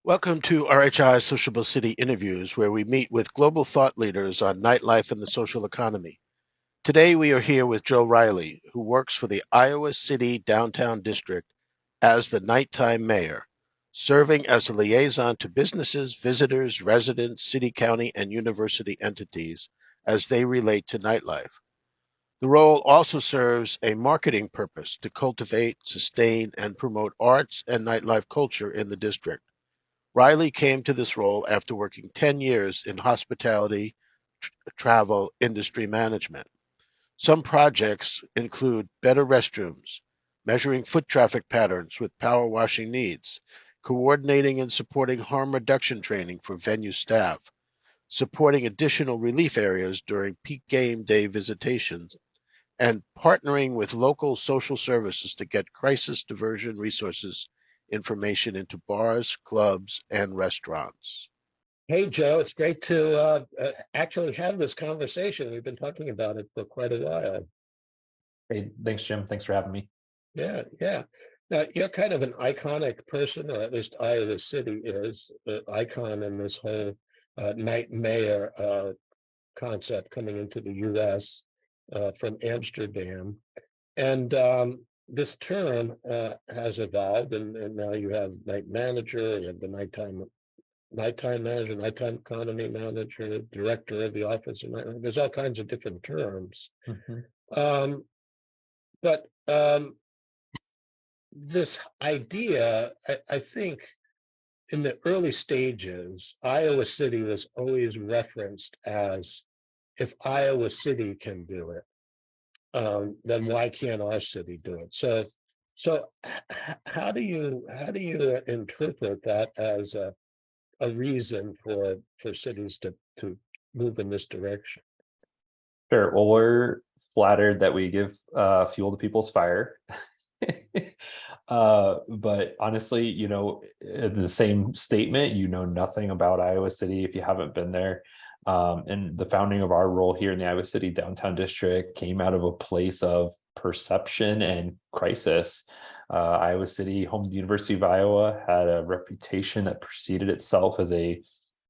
Welcome to RHI Sociable City Interviews, where we meet with global thought leaders on nightlife and the social economy. Today we are here with Joe Reilly, who works for the Iowa City Downtown District as the nighttime mayor, serving as a liaison to businesses, visitors, residents, city, county, and university entities as they relate to nightlife. The role also serves a marketing purpose to cultivate, sustain, and promote arts and nightlife culture in the district. Reilly came to this role after working 10 years in hospitality travel industry management. Some projects include better restrooms, measuring foot traffic patterns with power washing needs, coordinating and supporting harm reduction training for venue staff, supporting additional relief areas during peak game day visitations, and partnering with local social services to get crisis diversion resources information into bars, clubs, and restaurants. Hey, Joe, it's great to actually have this conversation. We've been talking about it for quite a while. Hey, thanks, Jim. Thanks for having me. Yeah, yeah. Now, you're kind of an iconic person, or at least Iowa City is an icon in this whole night mayor concept coming into the U.S. From Amsterdam. And this term has evolved, and now you have night manager, you have the nighttime manager, nighttime economy manager, director of the office of night. There's all kinds of different terms. Mhm. Um, but this idea, I think, in the early stages, Iowa City was always referenced as, if Iowa City can do it, then why can't our city do it? So how do you interpret that as a reason for cities to move in this direction? Sure. Well, we're flattered that we give fuel to people's fire. But honestly, in the same statement, you know nothing about Iowa City if you haven't been there. And the founding of our role here in the Iowa City Downtown District came out of a place of perception and crisis. Iowa City, home to the University of Iowa, had a reputation that preceded itself as a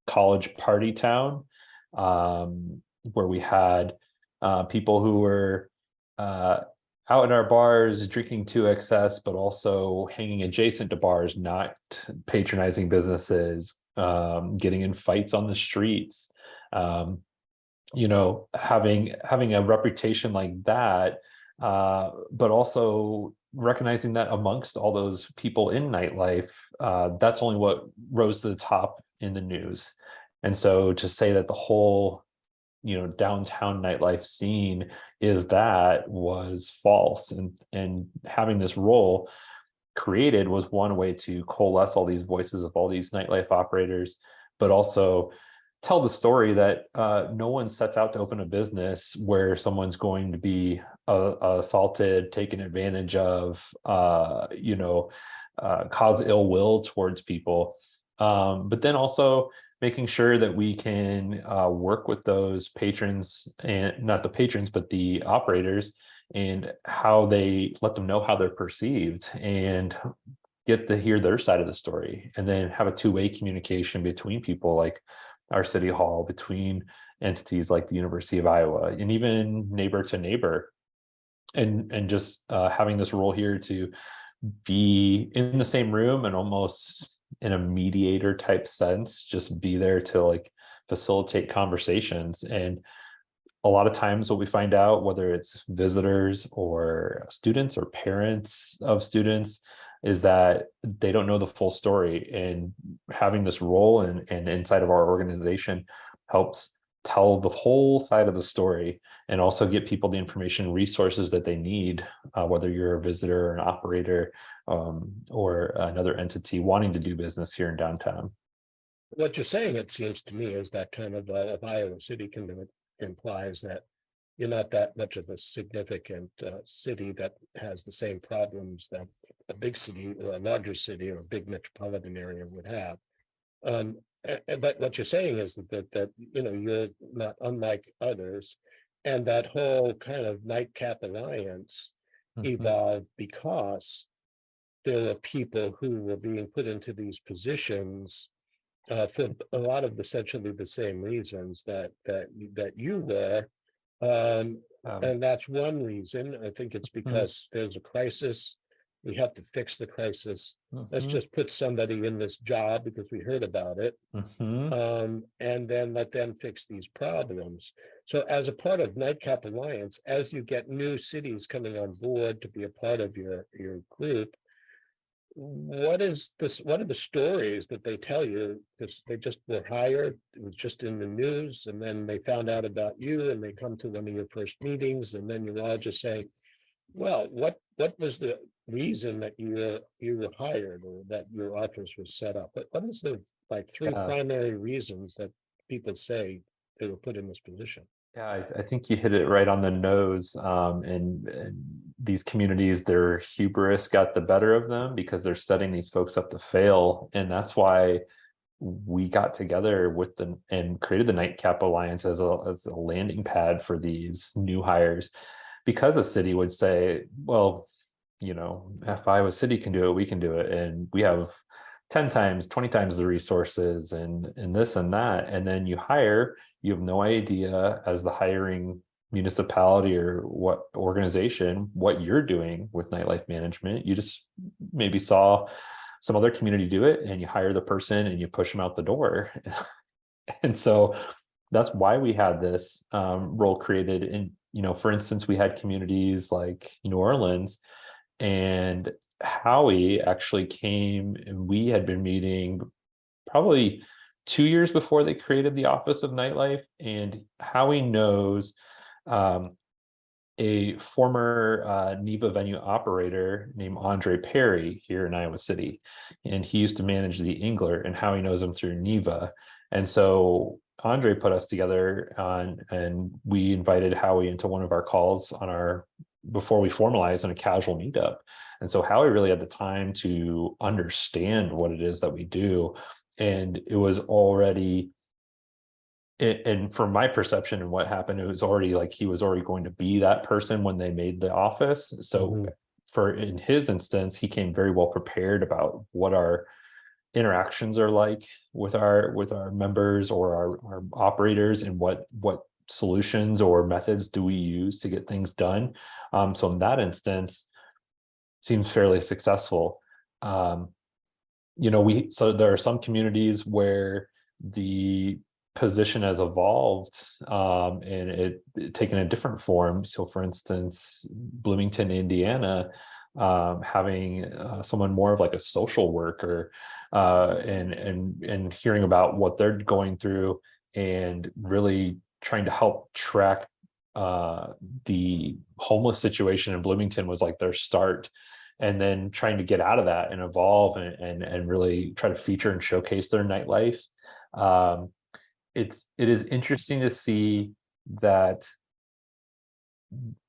college party town, where we had people who were uh, out in our bars drinking to excess, but also hanging adjacent to bars, not patronizing businesses, getting in fights on the streets. Um, having a reputation like that, but also recognizing that amongst all those people in nightlife, that's only what rose to the top in the news. And so to say that the whole downtown nightlife scene is that was false, and having this role created was one way to coalesce all these voices of all these nightlife operators, but also tell the story that no one sets out to open a business where someone's going to be assaulted, taken advantage of, cause ill will towards people. But then also making sure that we can work with those patrons, and not the patrons, but the operators, and how they let them know how they're perceived and get to hear their side of the story, and then have a two-way communication between people like our city hall, between entities like the University of Iowa, and even neighbor to neighbor, and just having this role here to be in the same room and almost in a mediator type sense, just be there to like facilitate conversations. And a lot of times what we find out, whether it's visitors or students or parents of students, is that they don't know the full story. And having this role and inside of our organization helps tell the whole side of the story, and also get people the information resources that they need, whether you're a visitor or an operator, or another entity wanting to do business here in downtown. What you're saying, it seems to me, is that kind of Iowa City can do it implies that you're not that much of a significant city that has the same problems that a big city or a larger city or a big metropolitan area would have. But what you're saying is that you're not unlike others, and that whole kind of nightcap alliance Mhm. evolved because there were people who were being put into these positions for a lot of essentially the same reasons that you were. Um, Um, and that's one reason. I think it's mhm, because there's a crisis. We have to fix the crisis. Let's mhm, just put somebody in this job because we heard about it, mhm. and then let them fix these problems. So, as a part of Nightcap Alliance, as you get new cities coming on board to be a part of your group, what is this? What are the stories that they tell you? Because they just were hired, it was just in the news, and then they found out about you, and they come to one of your first meetings, and then you all just say, "Well, what was the reason that you were hired, or that your office was set up? What is the like three Yeah, primary reasons that people say they were put in this position?" yeah, I think you hit it right on the nose. And these communities, their hubris got the better of them because they're setting these folks up to fail, and that's why we got together with the and created the Nightcap Alliance as a landing pad for these new hires, because a city would say, well, if Iowa City can do it, we can do it, and we have 10 times, 20 times the resources and this and that. And then you hire, you have no idea as the hiring municipality or what organization what you're doing with nightlife management. You just maybe saw some other community do it, and you hire the person and you push them out the door. And so that's why we had this role created. And for instance, we had communities like New Orleans, and Howie actually came, and we had been meeting probably 2 years before they created the Office of Nightlife. And Howie knows um, a former NEVA venue operator named Andre Perry here in Iowa City. And he used to manage the Ingler, and Howie knows him through NEVA. And so Andre put us together and we invited Howie into one of our calls before we formalized in a casual meetup. And so Howie really had the time to understand what it is that we do. And it was already, and from my perception and what happened, it was already like he was already going to be that person when they made the office. So Mhm. in his instance, he came very well prepared about what our interactions are like with our members or our operators, and what solutions or methods do we use to get things done. So in that instance, seems fairly successful. Um, so there are some communities where the position has evolved, and it taken a different form. So for instance, Bloomington, Indiana, having someone more of like a social worker, and hearing about what they're going through, and really trying to help track the homeless situation in Bloomington was like their start, and then trying to get out of that and evolve and really try to feature and showcase their nightlife. Um, it is interesting to see that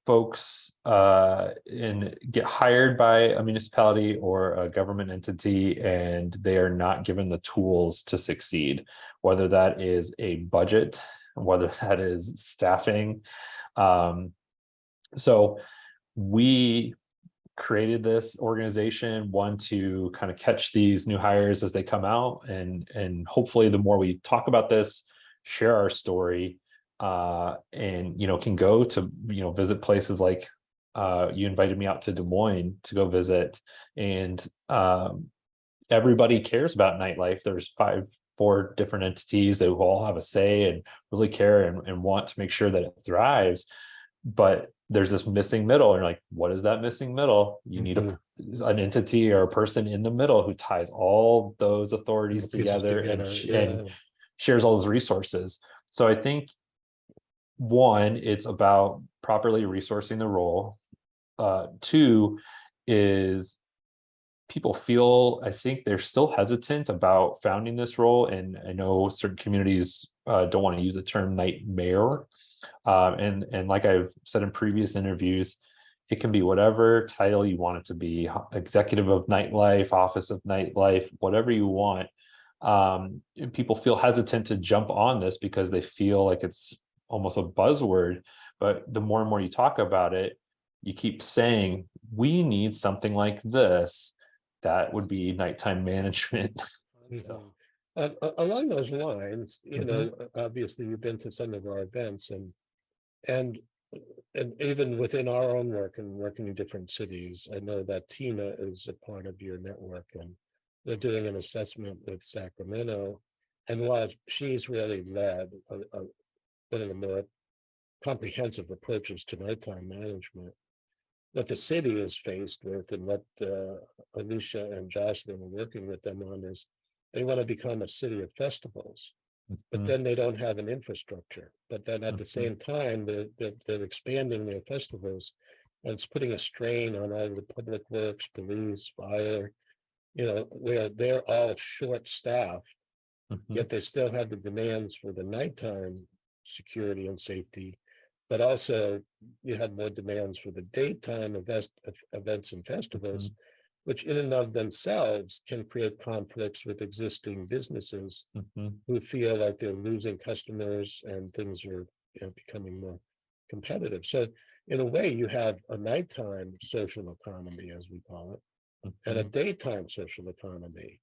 folks get hired by a municipality or a government entity, and they are not given the tools to succeed, whether that is a budget, whether that is staffing. Um, so we created this organization, one, to kind of catch these new hires as they come out, and hopefully the more we talk about this, share our story, and can go to visit places like you invited me out to Des Moines to go visit. And everybody cares about nightlife. There's four different entities that will all have a say and really care and want to make sure that it thrives. But there's this missing middle, and like, what is that missing middle? You need Mhm. an entity or a person in the middle who ties all those All authorities the pieces together and together. and Yeah. shares all those resources. So I think, one, it's about properly resourcing the role. Two is, people feel, I think they're still hesitant about founding this role, and I know certain communities don't want to use the term nightmare. And like I've said in previous interviews, it can be whatever title you want it to be: executive of nightlife, office of nightlife, whatever you want. And people feel hesitant to jump on this because they feel like it's almost a buzzword. But the more and more you talk about it, you keep saying, we need something like this. that would be nighttime management. Mhm. Along those lines, Mhm, obviously you've been to some of our events, and and even within our own work and working in different cities, I know that Tina is a part of your network, and they're doing an assessment with Sacramento. And while she's really led one of the more comprehensive approaches to nighttime management, what the city is faced with and what Alicia and Jocelyn are working with them on is they want to become a city of festivals, but mhm, then they don't have an infrastructure. But then at the mhm, same time, they're expanding their festivals, and it's putting a strain on all the public works, police, fire, where they're all short-staffed, mhm, yet they still have the demands for the nighttime security and safety, but also you have more demands for the daytime events and festivals, mhm, which in and of themselves can create conflicts with existing businesses mhm, who feel like they're losing customers and things are becoming more competitive. So in a way, you have a nighttime social economy, as we call it, and a mhm. daytime social economy.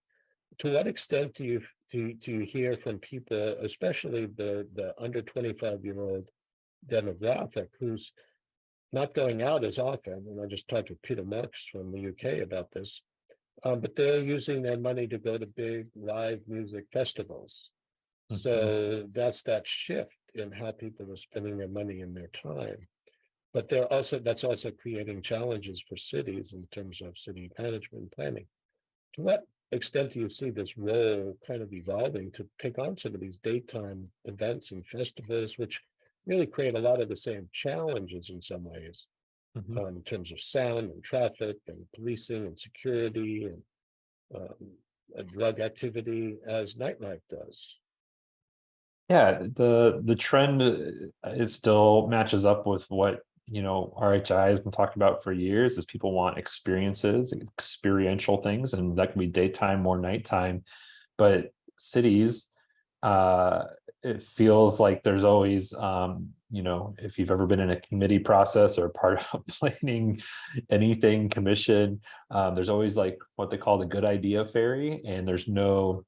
To what extent do you hear from people, especially the under 25-year-old demographic, who's not going out as often? And I just talked with Peter Marks from the UK about this, but they're using their money to go to big live music festivals. Mhm, So that's that shift in how people are spending their money and their time. But that's also creating challenges for cities in terms of city management and planning. To what extent do you see this role kind of evolving to take on some of these daytime events and festivals, which really create a lot of the same challenges in some ways, mhm. in terms of sound and traffic and policing and security and um, drug activity as nightlife does? Yeah, the trend is still matches up with what RHI has been talking about for years. Is people want experiences, experiential things, and that can be daytime or nighttime. But cities, uh, it feels like there's always, if you've ever been in a committee process or part of a planning anything commission, there's always like what they call the good idea fairy, and there's no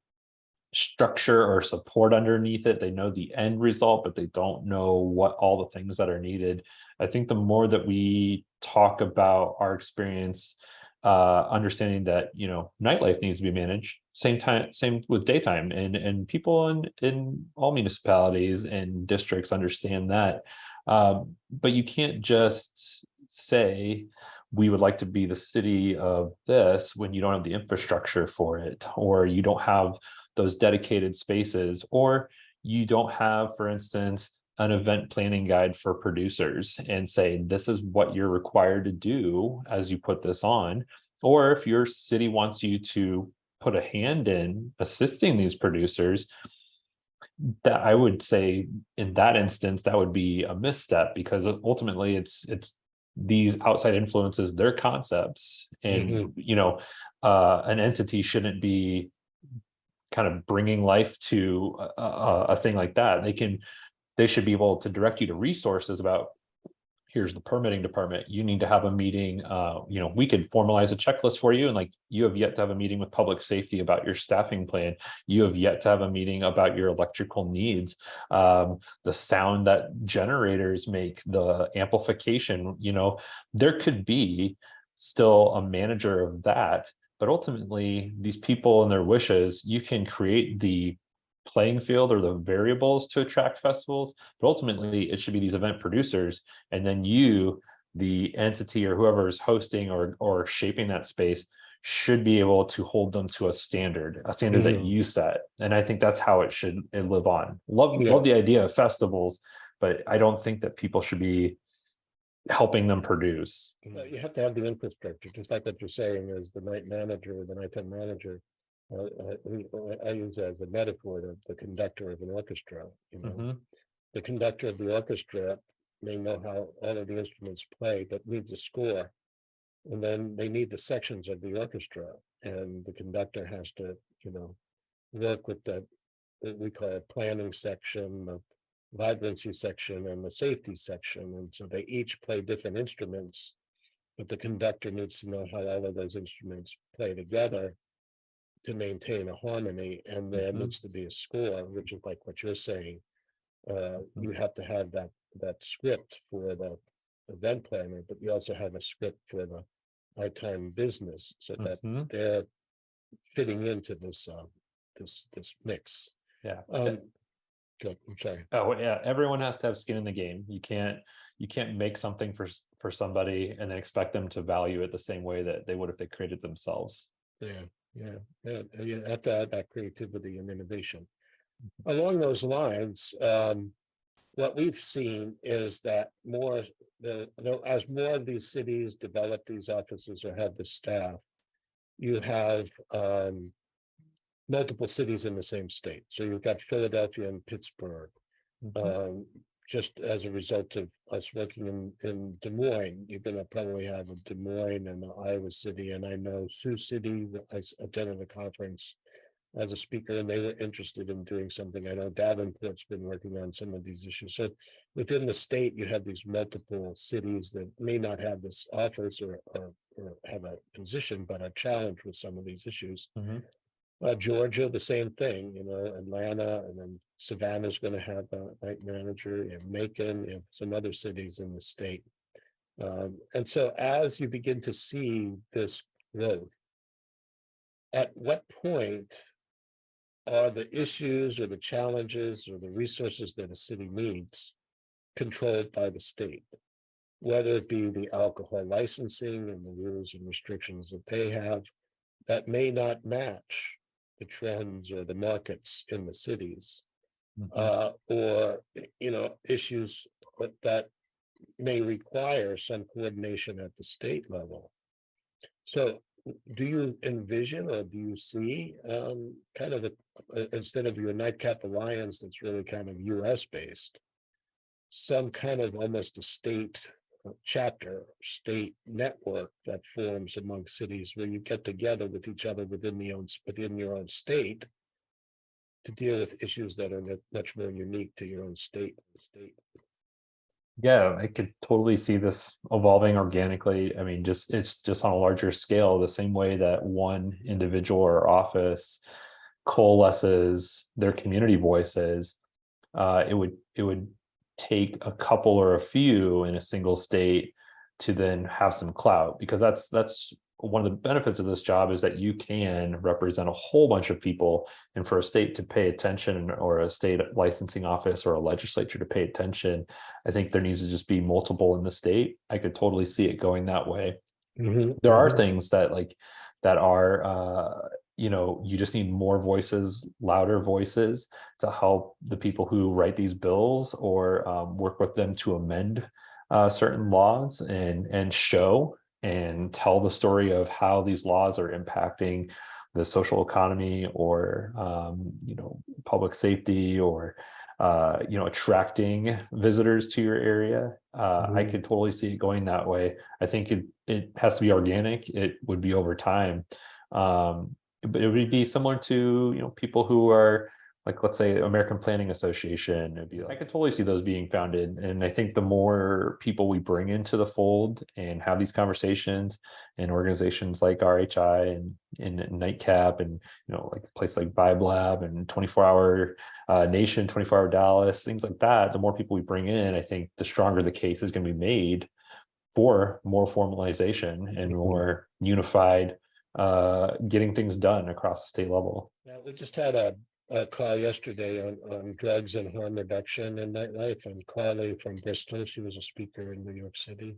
structure or support underneath it. They know the end result, but they don't know what all the things that are needed. I think the more that we talk about our experience, understanding that nightlife needs to be managed, same with daytime, and people in all municipalities and districts understand that. But you can't just say we would like to be the city of this when you don't have the infrastructure for it, or you don't have those dedicated spaces, or you don't have, for instance, an event planning guide for producers and say this is what you're required to do as you put this on. Or if your city wants you to put a hand in assisting these producers, that I would say in that instance that would be a misstep, because ultimately it's these outside influences, their concepts, and Mhm. an entity shouldn't be kind of bringing life to a thing like that. They should be able to direct you to resources about, here's the permitting department, you need to have a meeting. We could formalize a checklist for you, and like, you have yet to have a meeting with public safety about your staffing plan. You have yet to have a meeting about your electrical needs, the sound that generators make, the amplification. There could be still a manager of that, but ultimately these people and their wishes, you can create the playing field or the variables to attract festivals, but ultimately it should be these event producers, and then you, the entity or whoever is hosting or shaping that space, should be able to hold them to a standard that Mhm. you set. And I think that's how it live on. Love Yeah. the idea of festivals, but I don't think that people should be helping them produce. You have to have the infrastructure, just like what you're saying is the night manager, the nighttime manager. I use as a metaphor the conductor of an orchestra. Mhm, The conductor of the orchestra may know how all of the instruments play, but needs a score. And then they need the sections of the orchestra. And the conductor has to, work with what we call a planning section, the vibrancy section, and the safety section. And so they each play different instruments but the conductor needs to know how all of those instruments play together to maintain a harmony, and there needs to be a score, which is like what you're saying. You have to have that script for the event planner, but you also have a script for the nighttime business, so that they're fitting into this mix. Yeah. Good. I'm sorry. Oh yeah, everyone has to have skin in the game. You can't make something for somebody and then expect them to value it the same way that they would if they created themselves. Yeah. You have to add that creativity and innovation. Along those lines, what we've seen is that as more of these cities develop these offices or have the staff, you have multiple cities in the same state. So you've got Philadelphia and Pittsburgh. Just as a result of us working in Des Moines, you're going to probably have a Des Moines and an Iowa City. And I know Sioux City, I attended a conference as a speaker, and they were interested in doing something. I know Davenport's been working on some of these issues. So within the state, you have these multiple cities that may not have this office or have a position, but are challenged with some of these issues. Georgia, the same thing, Atlanta, and then Savannah's going to have a night manager, and Macon, and some other cities in the state. And so as you begin to see this growth, at what point are the issues or the challenges or the resources that a city needs controlled by the state, whether it be the alcohol licensing and the rules and restrictions that they have that may not match the trends or the markets in the cities, or issues that may require some coordination at the state level. So do you envision or do you see kind of instead of your nightcap alliance that's really kind of US based, some kind of almost a state chapter, state network that forms among cities where you get together with each other within your own state to deal with issues that are much more unique to your own state. Yeah, I could totally see this evolving organically. I mean, it's just on a larger scale, the same way that one individual or office coalesces their community voices. It would take a couple or a few in a single state to then have some clout, because that's one of the benefits of this job, is that you can represent a whole bunch of people, and for a state to pay attention, or a state licensing office or a legislature to pay attention, I think there needs to just be multiple in the state. I could totally see it going that way. There are things that are you just need more voices, louder voices, to help the people who write these bills, or work with them to amend certain laws, and show and tell the story of how these laws are impacting the social economy, or public safety, or attracting visitors to your area. I could totally see it going that way. I think it has to be organic. It would be over time. But it would be similar to people who are, like, let's say, American Planning Association. It'd be like, I could totally see those being founded. And I think the more people we bring into the fold and have these conversations, and organizations like RHI and Nightcap, and like a place like Vibe Lab and 24-hour Nation, 24-hour Dallas, things like that, the more people we bring in, I think the stronger the case is going to be made for more formalization and more unified getting things done across the state level. Now, we just had a call yesterday on drugs and harm reduction and nightlife, and Carly from Bristol, she was a speaker in New York City.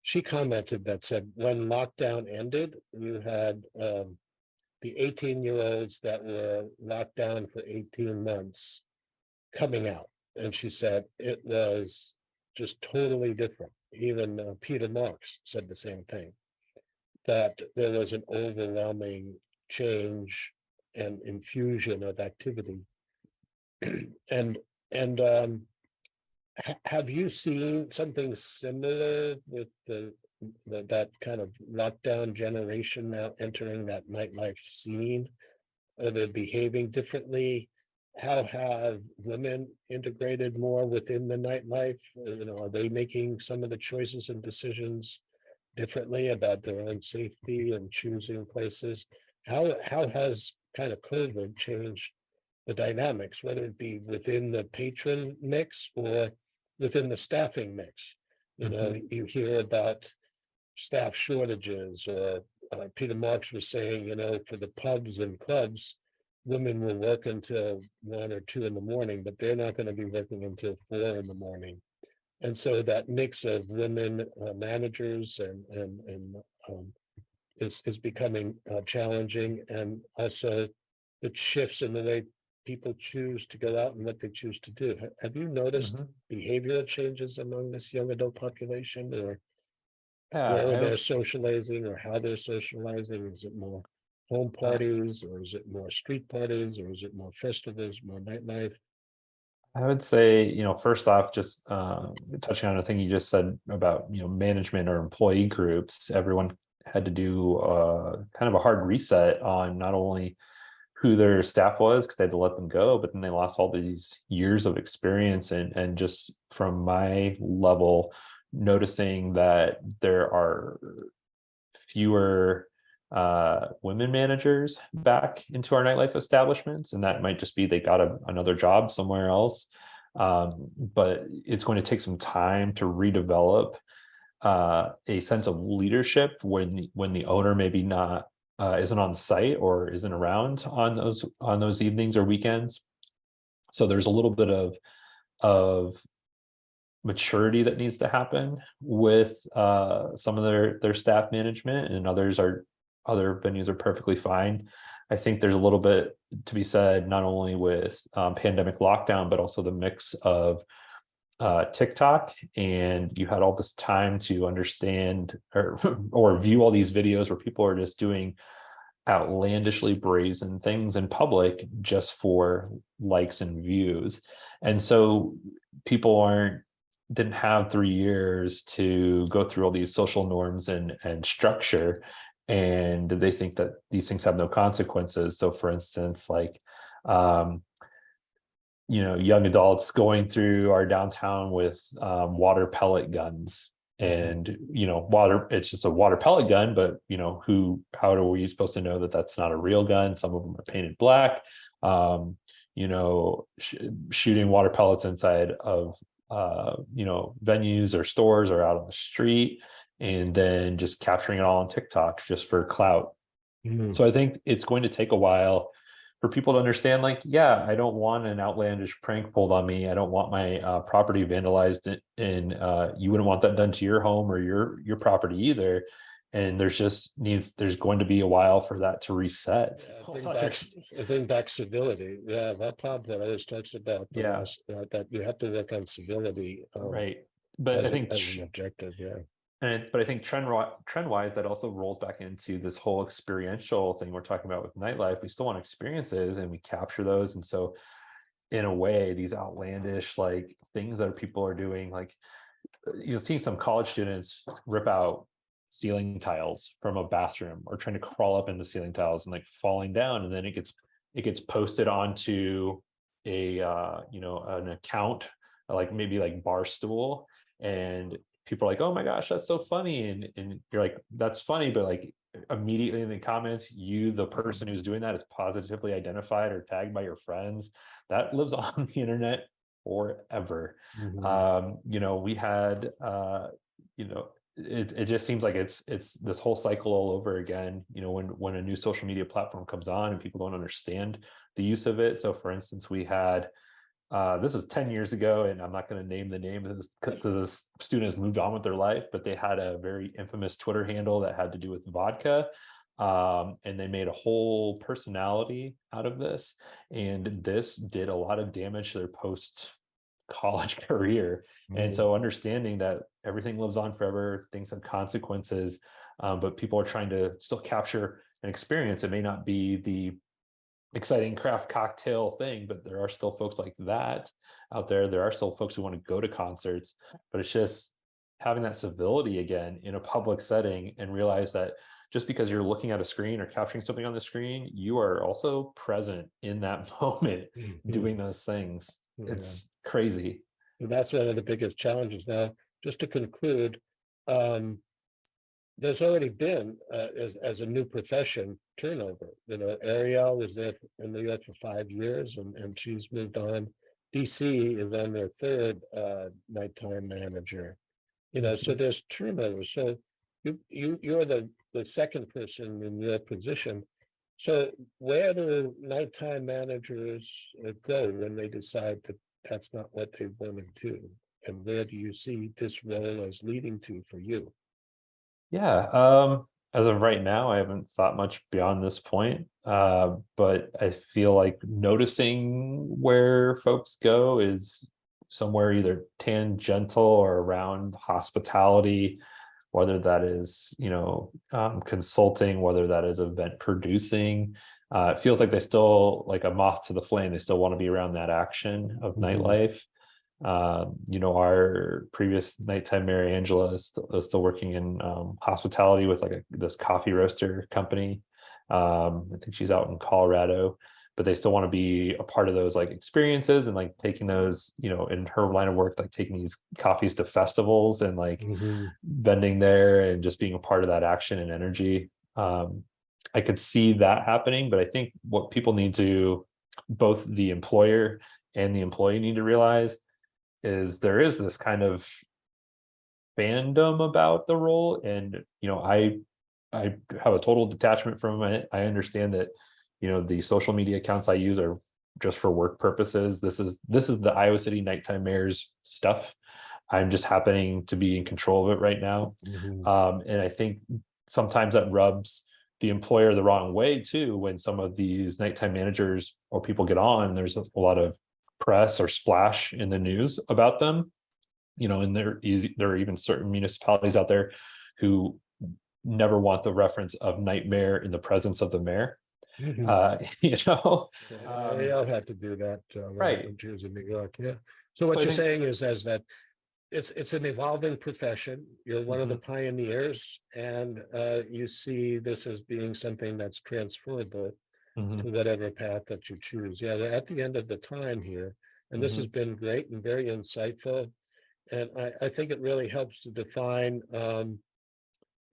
She commented that said, when lockdown ended, you had the 18-year-olds that were locked down for 18 months coming out. And she said it was just totally different. Even Peter Marks said the same thing, that there was an overwhelming change and infusion of activity. and have you seen something similar with that kind of lockdown generation now entering that nightlife scene? Are they behaving differently? How have women integrated more within the nightlife? Are they making some of the choices and decisions differently about their own safety and choosing places? How has kind of COVID changed the dynamics, whether it be within the patron mix or within the staffing mix? You know, you hear about staff shortages, or Peter Marks was saying, you know, for the pubs and clubs, women will work until 1 or 2 in the morning, but they're not going to be working until 4 in the morning. And so that mix of women managers and um, is becoming challenging, and also it shifts in the way people choose to go out and what they choose to do. Have you noticed Mhm. behavioral changes among this young adult population, or Yeah, where I they're would socializing or how they're socializing? Is it more home uh, parties, or is it more street parties, or is it more festivals, more nightlife? I would say, first off, just touching on a thing you just said about, management or employee groups, everyone had to do kind of a hard reset on not only who their staff was because they had to let them go, but then they lost all these years of experience and just from my level, noticing that there are fewer women managers back into our nightlife establishments, and that might just be they got another job somewhere else. But it's going to take some time to redevelop a sense of leadership when the owner maybe not isn't on site or isn't around on those evenings or weekends. So there's a little bit of maturity that needs to happen with some of their staff management, and other venues are perfectly fine. I think there's a little bit to be said not only with pandemic lockdown, but also the mix of TikTok, and you had all this time to understand or or view all these videos where people are just doing outlandishly brazen things in public just for likes and views. And so people didn't have 3 years to go through all these social norms and structure, and they think that these things have no consequences. So for instance, like um young adults going through our downtown with water pellet guns, and water, it's just a water pellet gun, but how are we supposed to know that that's not a real gun? Some of them are painted black. um Shooting water pellets inside of venues or stores or out on the street, and then just capturing it all on TikTok just for clout. Mhm. So I think it's going to take a while for people to understand, like, yeah, I don't want an outlandish prank pulled on me. I don't want my property vandalized, and you wouldn't want that done to your home or your property either. And there's going to be a while for that to reset. Yeah, bring back civility. Yeah, that Bob that always talks about the Yeah, loss, that you have to work on civility right. But I think as an objective. Yeah. but I think trend wise, that also rolls back into this whole experiential thing we're talking about with nightlife. We still want experiences, and we capture those. And so in a way, these outlandish like things that people are doing, like seeing some college students rip out ceiling tiles from a bathroom or trying to crawl up into ceiling tiles and like falling down, and then it gets posted onto a an account, like maybe like Barstool, and people are like, oh my gosh, that's so funny, and you're like, that's funny, but like immediately in the comments, the person who's doing that is positively identified or tagged by your friends. That lives on the internet forever. Mhm. We had it just seems like it's this whole cycle all over again, when a new social media platform comes on and people don't understand the use of it. So for instance, we had this was 10 years ago, and I'm not going to name the name of this because this student has moved on with their life, but they had a very infamous Twitter handle that had to do with vodka. And they made a whole personality out of this. And this did a lot of damage to their post college career. And Mhm. so understanding that everything lives on forever, things have consequences, but people are trying to still capture an experience. It may not be the exciting craft cocktail thing, but there are still folks like that out there. There are still folks who want to go to concerts, but it's just having that civility again in a public setting, and realize that just because you're looking at a screen or capturing something on the screen, you are also present in that moment Mhm. doing those things. Yeah. It's crazy. And that's one of the biggest challenges. Now, just to conclude, um, there's already been, as a new profession, turnover. Ariel was there in New York for 5 years, and she's moved on. DC is on their third nighttime manager. So Mhm. there's turnover. So you're the second person in your position. So where do nighttime managers go when they decide that that's not what they want to do? And where do you see this role as leading to for you? Yeah, as of right now, I haven't thought much beyond this point. But I feel like noticing where folks go is somewhere either tangential or around hospitality, whether that is, consulting, whether that is event producing. It feels like they still like a moth to the flame. They still want to be around that action of Mhm. nightlife. Our previous nighttime Mary Angela is still working in hospitality with like this coffee roaster company. I think she's out in Colorado, but they still want to be a part of those like experiences and like taking those, in her line of work, like taking these coffees to festivals and like Mhm. vending there and just being a part of that action and energy. I could see that happening, but I think what people need to, both the employer and the employee need to realize is there is this kind of fandom about the role, and I have a total detachment from it. I understand that the social media accounts I use are just for work purposes. This is the Iowa City nighttime mayor's stuff. I'm just happening to be in control of it right now. Mhm. And I think sometimes that rubs the employer the wrong way too, when some of these nighttime managers or people get on, there's a lot of press or splash in the news about them. And there are even certain municipalities out there who never want the reference of nightmare in the presence of the mayor. Mhm. Uh, you know, Yeah, um, Ariel had to do that right. when she was in New York. Yeah. So So what I you're think, saying is that it's an evolving profession. You're one of the mhm, pioneers, and you see this as being something that's transferable to mhm, whatever path that you choose. Yeah, we're at the end of the time here, and this has mhm, been great and very insightful. And I think it really helps to define,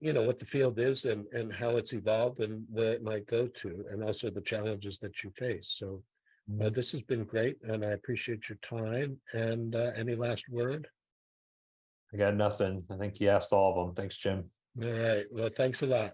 what the field is and how it's evolved and where it might go to, and also the challenges that you face. So mhm. this has been great, and I appreciate your time. And any last word? I got nothing. I think you asked all of them. Thanks, Jim. All right. Well, thanks a lot.